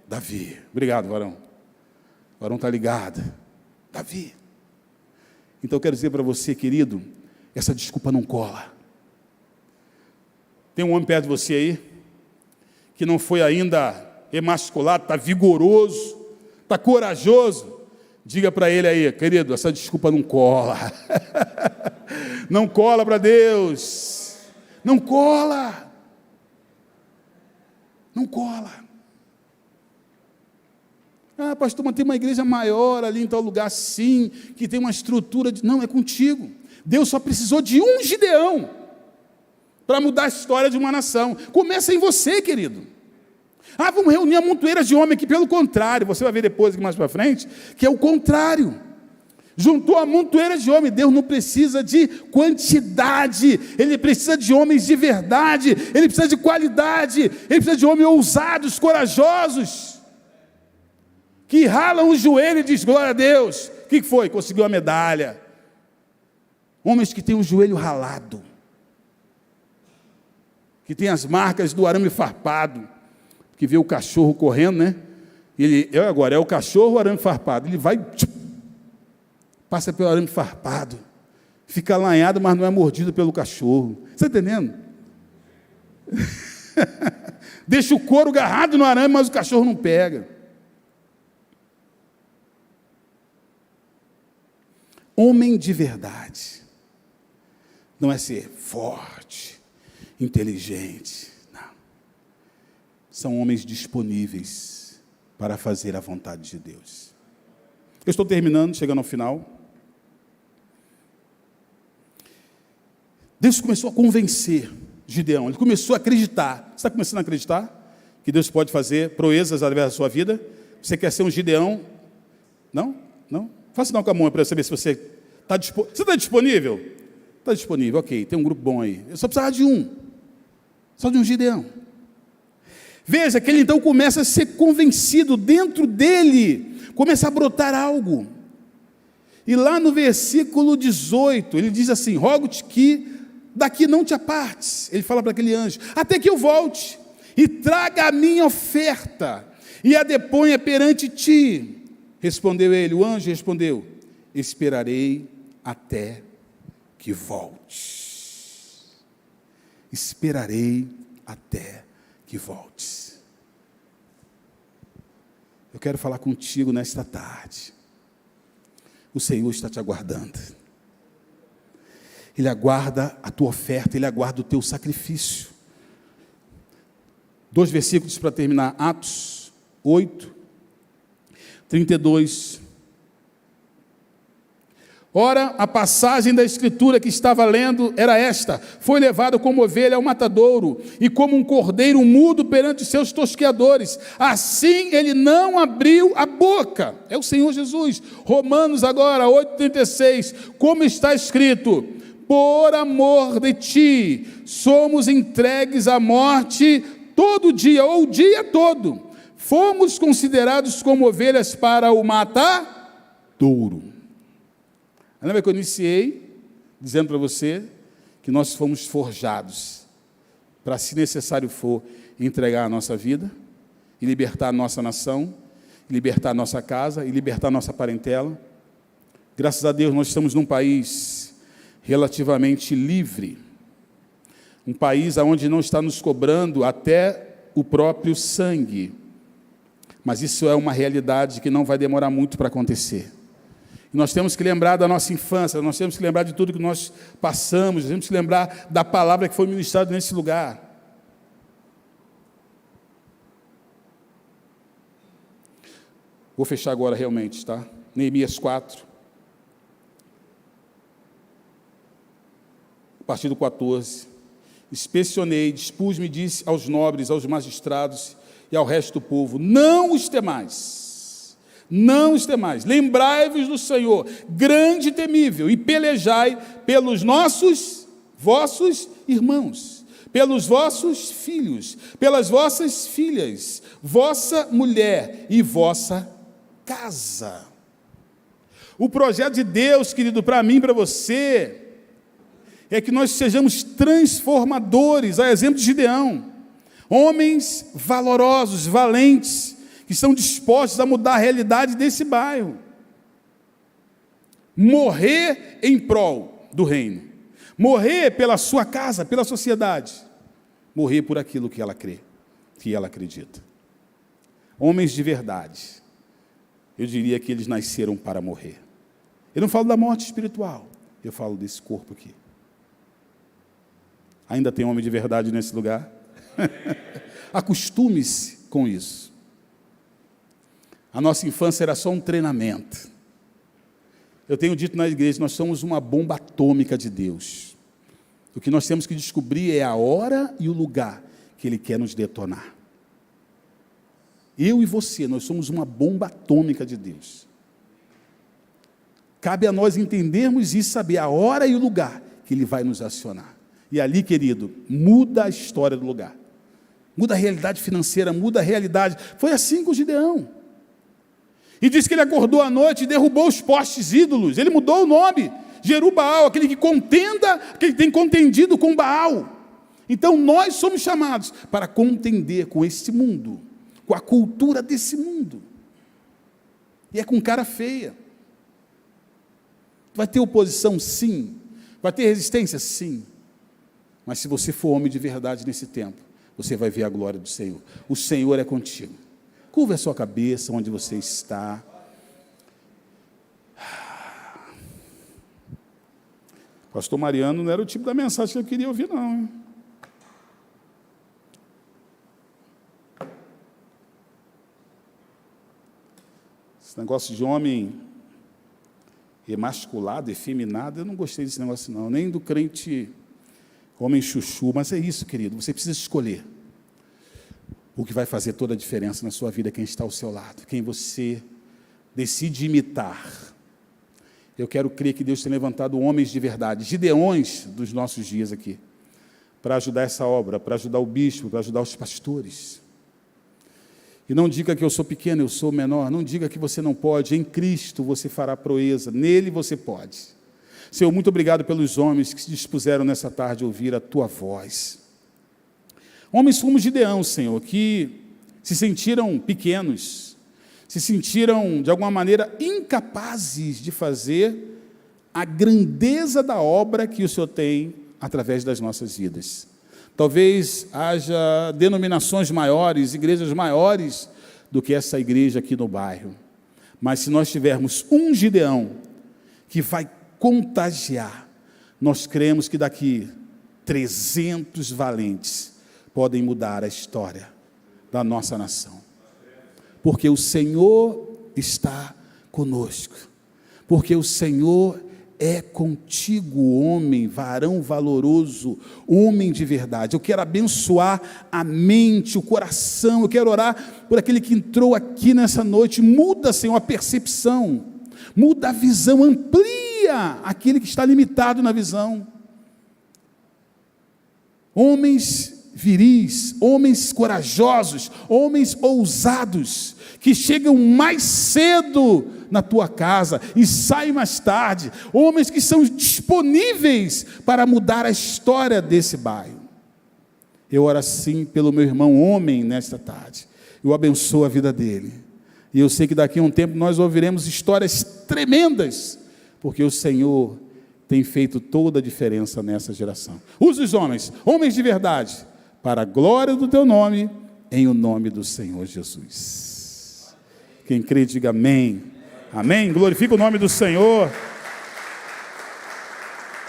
Davi. Obrigado, varão. O varão está ligado. Davi. Então eu quero dizer para você, querido, essa desculpa não cola. Tem um homem perto de você aí, que não foi ainda emasculado, está vigoroso, está corajoso. Diga para ele aí: querido, essa desculpa não cola. Não cola para Deus. Não cola. Não cola. Ah, pastor, mas tem uma igreja maior ali em tal lugar, sim, que tem uma estrutura de... Não, é contigo. Deus só precisou de um Gideão para mudar a história de uma nação. Começa em você, querido. Ah, vamos reunir a montoeira de homem aqui. Pelo contrário, você vai ver depois, aqui mais para frente, que é o contrário. Juntou a montoeira de homem. Deus não precisa de quantidade, Ele precisa de homens de verdade, Ele precisa de qualidade, Ele precisa de homens ousados, corajosos, que ralam o joelho e diz: glória a Deus. O que foi? Conseguiu a medalha. Homens que têm o joelho ralado, que têm as marcas do arame farpado, que vê o cachorro correndo, né? Agora é o cachorro, o arame farpado. Ele vai, passa pelo arame farpado, fica lanhado, mas não é mordido pelo cachorro. Você está entendendo? Deixa o couro agarrado no arame, mas o cachorro não pega. Homem de verdade não é ser forte, inteligente. Não. São homens disponíveis para fazer a vontade de Deus. Eu estou terminando, chegando ao final. Deus começou a convencer Gideão. Ele começou a acreditar. Você está começando a acreditar que Deus pode fazer proezas através da sua vida? Você quer ser um Gideão? Não? Não? Faça não com a mão para eu saber se você está disponível. Você está disponível? Está disponível, ok, tem um grupo bom aí. Eu só precisava de um. Só de um Gideão. Veja que ele então começa a ser convencido, dentro dele começa a brotar algo. E lá no versículo 18, ele diz assim: rogo-te que daqui não te apartes. Ele fala para aquele anjo: até que eu volte e traga a minha oferta. e a deponha perante ti. Respondeu ele, o anjo respondeu, esperarei até que voltes. Esperarei até que voltes. Eu quero falar contigo nesta tarde. O Senhor está te aguardando. Ele aguarda a tua oferta, Ele aguarda o teu sacrifício. 2 versículos para terminar, Atos 8, 32. Ora, a passagem da Escritura que estava lendo era esta: foi levado como ovelha ao matadouro, e como um cordeiro mudo perante os seus tosqueadores, assim ele não abriu a boca. É o Senhor Jesus. Romanos agora, 8,36, como está escrito: por amor de ti, somos entregues à morte todo dia, ou o dia todo. Fomos considerados como ovelhas para o matadouro. Lembra que eu iniciei dizendo para você que nós fomos forjados para, se necessário for, entregar a nossa vida e libertar a nossa nação, libertar a nossa casa e libertar a nossa parentela. Graças a Deus nós estamos num país relativamente livre, um país onde não está nos cobrando até o próprio sangue, mas isso é uma realidade que não vai demorar muito para acontecer. Nós temos que lembrar da nossa infância, nós temos que lembrar de tudo que nós passamos, nós temos que lembrar da palavra que foi ministrada nesse lugar. Vou fechar agora realmente, tá? Neemias 4, a partir do 14. Inspecionei, dispus-me, disse aos nobres, aos magistrados e ao resto do povo: não os temais. Não os temais, lembrai-vos do Senhor, grande e temível, e pelejai pelos vossos irmãos, pelos vossos filhos, pelas vossas filhas, vossa mulher e vossa casa. O projeto de Deus, querido, para mim e para você, é que nós sejamos transformadores, a exemplo de Gideão, homens valorosos, valentes, que estão dispostos a mudar a realidade desse bairro. Morrer em prol do reino. Morrer pela sua casa, pela sociedade. Morrer por aquilo que ela crê, que ela acredita. Homens de verdade. Eu diria que eles nasceram para morrer. Eu não falo da morte espiritual, eu falo desse corpo aqui. Ainda tem homem de verdade nesse lugar? Acostume-se com isso. A nossa infância era só um treinamento. Eu tenho dito na igreja, nós somos uma bomba atômica de Deus. O que nós temos que descobrir é a hora e o lugar que Ele quer nos detonar. Eu e você, nós somos uma bomba atômica de Deus. Cabe a nós entendermos e saber a hora e o lugar que Ele vai nos acionar. E ali, querido, muda a história do lugar. Muda a realidade financeira, muda a realidade. Foi assim com o Gideão. E diz que ele acordou à noite e derrubou os postes ídolos. Ele mudou o nome. Jerubaal, aquele que contenda, aquele que tem contendido com Baal. Então nós somos chamados para contender com esse mundo, com a cultura desse mundo. E é com cara feia. Vai ter oposição? Sim. Vai ter resistência? Sim. Mas se você for homem de verdade nesse tempo, você vai ver a glória do Senhor. O Senhor é contigo. Curva a sua cabeça onde você está. Pastor Mariano não era o tipo da mensagem que eu queria ouvir, não. Hein? Esse negócio de homem emasculado, efeminado, eu não gostei desse negócio, não. Nem do crente homem chuchu, mas é isso, querido. Você precisa escolher. O que vai fazer toda a diferença na sua vida é quem está ao seu lado, quem você decide imitar. Eu quero crer que Deus tem levantado homens de verdade, gideões dos nossos dias aqui, para ajudar essa obra, para ajudar o bispo, para ajudar os pastores. E não diga que eu sou pequeno, eu sou menor, não diga que você não pode, em Cristo você fará proeza, nele você pode. Senhor, muito obrigado pelos homens que se dispuseram nessa tarde a ouvir a Tua voz. Homens como Gideão, Senhor, que se sentiram pequenos, se sentiram, de alguma maneira, incapazes de fazer a grandeza da obra que o Senhor tem através das nossas vidas. Talvez haja denominações maiores, igrejas maiores do que essa igreja aqui no bairro. Mas se nós tivermos um Gideão que vai contagiar, nós cremos que daqui 300 valentes podem mudar a história da nossa nação. Porque o Senhor está conosco. Porque o Senhor é contigo, homem, varão valoroso, homem de verdade. Eu quero abençoar a mente, o coração, eu quero orar por aquele que entrou aqui nessa noite. Muda, Senhor, a percepção, muda a visão, amplia aquele que está limitado na visão. Homens viris, homens corajosos, homens ousados, que chegam mais cedo na tua casa e saem mais tarde, homens que são disponíveis para mudar a história desse bairro. Eu oro assim pelo meu irmão homem nesta tarde, eu abençoo a vida dele, e eu sei que daqui a um tempo nós ouviremos histórias tremendas, porque o Senhor tem feito toda a diferença nessa geração. Use os homens, homens de verdade, para a glória do teu nome, em o nome do Senhor Jesus. Quem crê, diga amém. Amém. Glorifica o nome do Senhor.